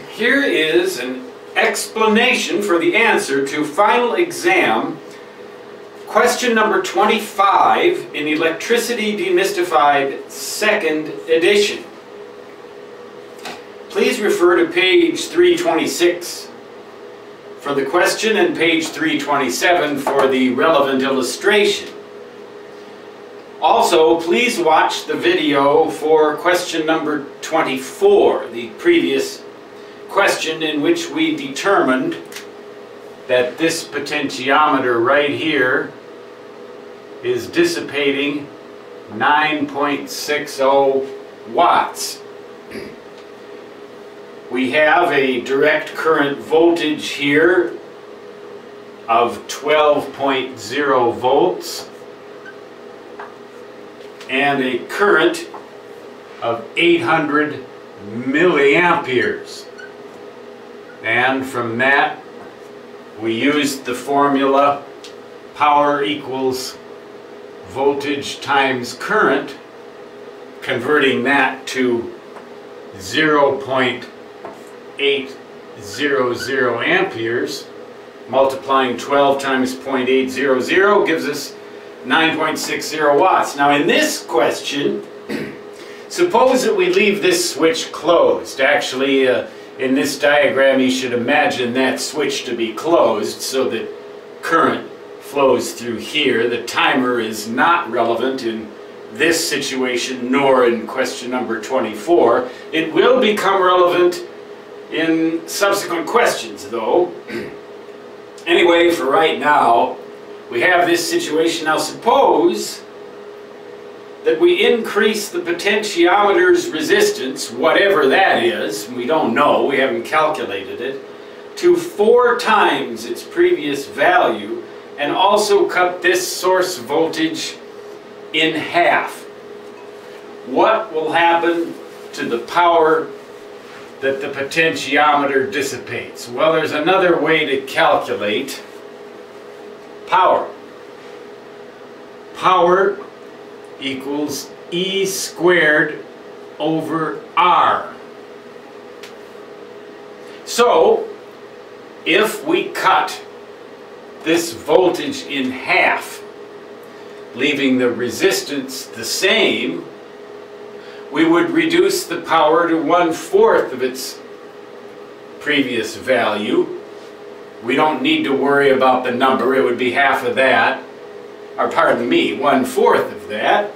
Here is an explanation for the answer to final exam, question number 25 in Electricity Demystified 2nd edition. Please refer to page 326 for the question and page 327 for the relevant illustration. Also, please watch the video for question number 24, the previous question in which we determined that this potentiometer right here is dissipating 9.60 watts. We have a direct current voltage here of 12.0 volts and a current of 800 milliamperes. And from that we used the formula power equals voltage times current, converting that to 0.800 amperes, multiplying 12 times 0.800 gives us 9.60 watts. Now in this question, suppose that we leave this switch closed. Actually, in this diagram you should imagine that switch to be closed so that current flows through here. The timer is not relevant in this situation nor in question number 24. It will become relevant in subsequent questions though. Anyway, for right now we have this situation. Now suppose that we increase the potentiometer's resistance, whatever that is, we don't know, we haven't calculated it, to 4 times its previous value, and also cut this source voltage in half. What will happen to the power that the potentiometer dissipates? Well, there's another way to calculate power. Power equals E squared over R. So, if we cut this voltage in half, leaving the resistance the same, we would reduce the power to 1/4 of its previous value. We don't need to worry about the number, it would be half of that, or pardon me, 1/4 of that.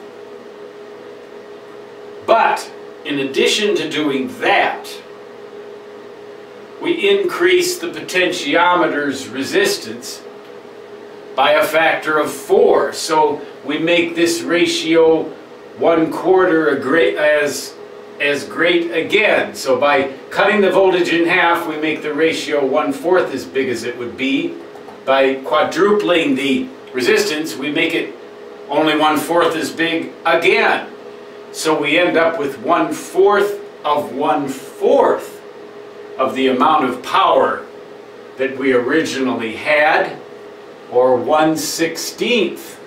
But in addition to doing that, we increase the potentiometer's resistance by a factor of 4. So we make this ratio 1/4 as great again. So by cutting the voltage in half, we make the ratio 1/4 as big as it would be. By quadrupling the resistance, we make it only 1/4 as big again. So we end up with 1/4 of 1/4 of the amount of power that we originally had, or 1/16th.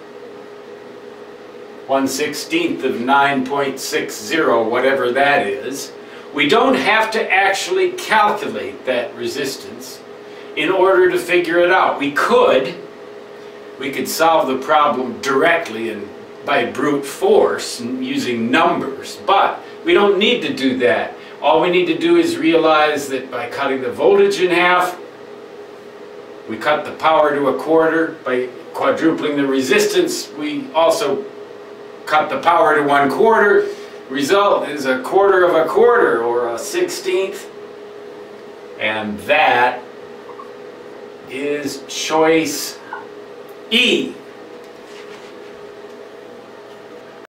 1/16th of 9.60, whatever that is. We don't have to actually calculate that resistance in order to figure it out. We could solve the problem directly and by brute force and using numbers, but we don't need to do that. All we need to do is realize that by cutting the voltage in half, we cut the power to 1/4. By quadrupling the resistance, we also cut the power to 1/4. Result is 1/4 of 1/4, or 1/16th. And that is choice E.